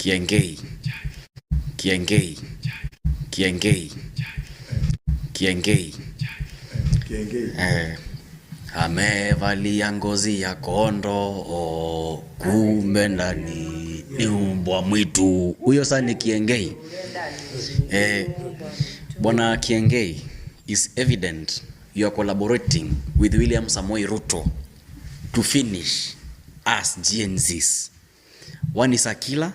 Kiengei. Kiengei. Kiengei. Kiengei. Kiengei. Amevalia ngozi ya kondoo, kumbe ndani ni mbwa mwitu. Huyo sasa ni Kiengei. Bwana Kiengei, is evident you are collaborating with William Samoei Ruto to finish us GNZs. One is Akila,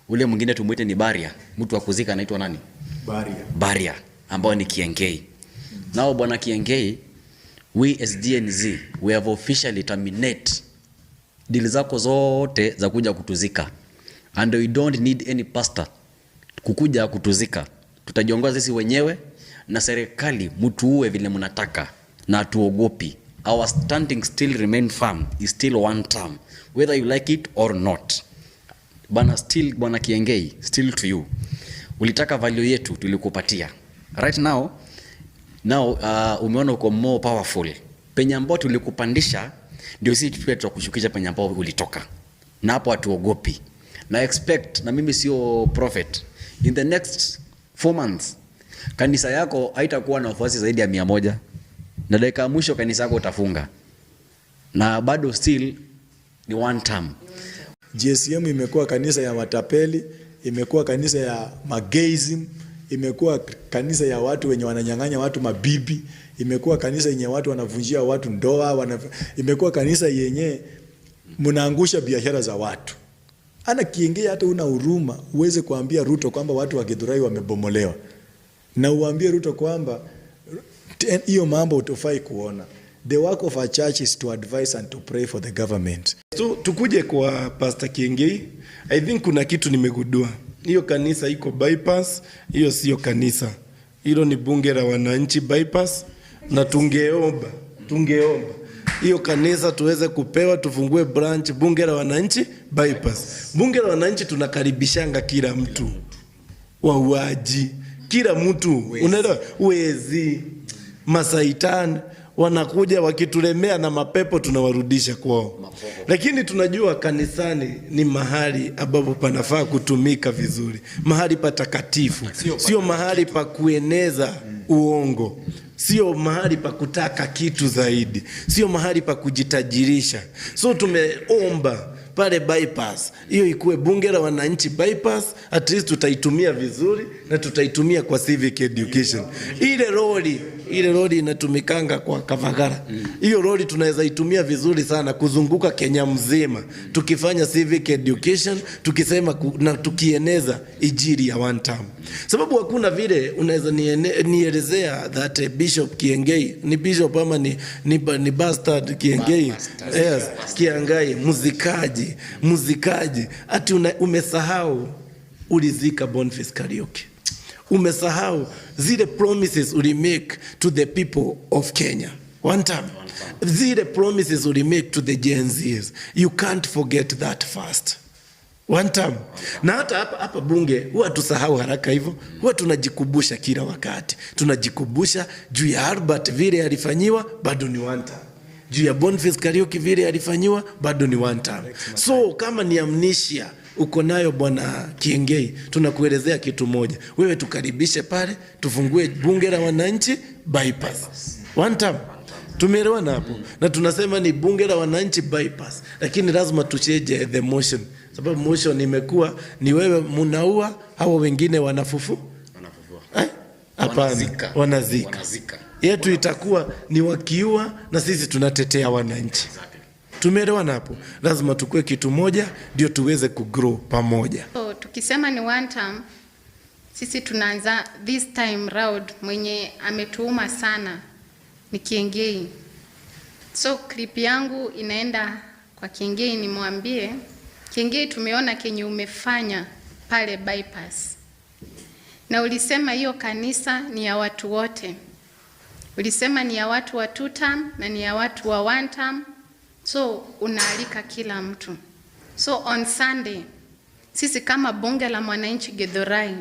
ule mwingine tumuite ni Baria. Mtu wa kuzika anaitwa nani? Baria, ambao ni Kiengei. Now bwana Kiengei, we as GNZ, we have officially terminate deal zako zote za kuja kutuzika. And we don't need any pastor kukuja kutuzika. Tutajiongoza sisi wenyewe na serikali mtuue vile mnataka na tuogopi. Our standing still remain firm, is still one term, whether you like it or not. Bwana Kiengei, still to you. Ulitaka value yetu tulikupatia. Right now umeona uko more powerful. Penye ambao tulikupandisha ndio sisi tutakushukisha penye ambao ulitoka. Na hapo hatuogopi. Na expect, na mimi sio prophet, in the next 4 months kanisa yako haitakuwa na wafuasi zaidi ya 100. Na dakika ya mwisho kanisa yako utafunga. Na bado still ni one term. GSM imekuwa kanisa ya matapeli, imekuwa kanisa ya mageism, imekuwa kanisa ya watu wenye wananyang'anya watu mabibi, imekuwa kanisa yenye watu wanavunjia watu ndoa, imekuwa kanisa yenye mnaangusha biashara za watu. Ana Kiengei, hata una huruma uweze kuambia Ruto kwamba watu wa Githurai wamebomolewa. Na uambie Ruto kwamba hiyo mambo utofai kuona. The work of a church is to advise and to pray for the government. So tukuje kwa Pastor Kiengei, I think kuna kitu nimegundua. Hiyo kanisa iko bypass, hiyo sio kanisa. Hilo ni bunge la wananchi bypass, na tungeomba hiyo kanisa tuweze kupewa, tufungue branch bunge la wananchi bypass. Bunge la wananchi tunakaribishanga kila mtu. Wauaji, kila mtu, unaelewa, wezi, masaitani wanakuja wakitulemea na mapepo tunawarudisha kwao. Lakini tunajua kanisani ni mahali ambapo panafaa kutumika vizuri. Mahali patakatifu. Sio mahali pa kueneza uongo. Sio mahali pa kutaka kitu zaidi. Sio mahali pa kujitajirisha. So tumeomba pale bypass, hiyo ikuwe bunge la wananchi bypass, at least tutaitumia vizuri na tutaitumia kwa civic education. Ile lori inatumikanga kwa Kavagara. Hiyo lori tunaweza itumia vizuri sana kuzunguka Kenya mzima tukifanya civic education, tukisema na tukieneza injili ya one time. Sababu hakuna vile unaweza nielezea that Bishop Kiengei ni bishop ama ni bastard Kiengei. Yes, Kiengei muzikaji ati umesahau ulizika Boniface Kariuki. Umesahau zile promises uli make to the people of Kenya one time. Zile promises uli make to the Gen Zs. You can't forget that fast. One time. Na hata hapa bunge huwa tusahau haraka hivyo. Huwa tunajikumbusha kila wakati. Tunajikumbusha juu ya Albert vile alifanyiwa bado ni one time. Juu ya Boniface Kariuki vile alifanyiwa bado ni one time. So kama ni amnesia uko nayo bwana Kiengei, tunakuelezea kitu moja. Wewe tukaribishe pale, tufungue bunge la wananchi bypass. One time. Tumeelewana hapo. Na tunasema ni bunge la wananchi bypass. Lakini lazima tucheje the motion. Sababu motion imekuwa ni wewe munaua, hao wengine wanafufua. Hapana, wanazika. Yetu itakuwa ni wakiua na sisi tunatetea wananchi. Tumeelewana hapo. Lazima tukue kitu moja ndio tuweze kugrow pamoja. So tukisema ni one term, sisi tunaanza this time round mwenye ametuuma sana ni Kiengei. So clip yangu inaenda kwa Kiengei, nimwambie Kiengei, tumeona kenye umefanya pale bypass. Na ulisema hiyo kanisa ni ya watu wote. Ulisema ni ya watu wa 2 term na ni ya watu wa 1 term. So unaalika kila mtu. So on Sunday sisi kama bunge la mwananchi Githurai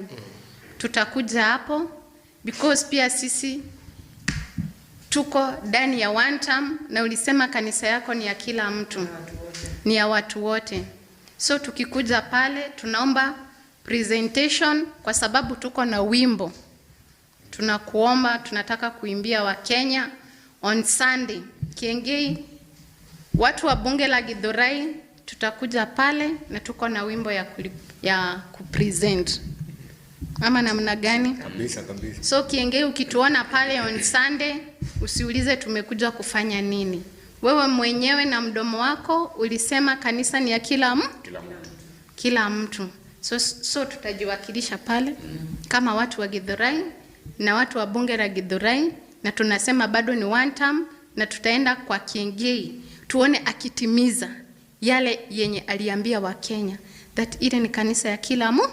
tutakuja hapo because pia sisi tuko ndani ya 1 term, na ulisema kanisa yako ni ya kila mtu, ni ya watu wote. So tukikuja pale tunaomba presentation kwa sababu tuko na wimbo. Tunakuomba, tunataka kuimbia Wakenya on Sunday. Kiengei, watu wa bunge la Githurai tutakuja pale na tuko na wimbo ya kupresent. Ama namna gani? Kabisa. So Kiengei, ukituona pale on Sunday, usiulize tumekuja kufanya nini. Wewe mwenyewe na mdomo wako ulisema kanisa ni ya kila mtu. So tutajiwakilisha pale kama watu wa Githurai na watu wa bunge la Githurai, na tunasema bado ni one term, na tutaenda kwa Kiengei tuone akitimiza yale yenye aliambia Wakenya that ile ni kanisa ya kila mtu.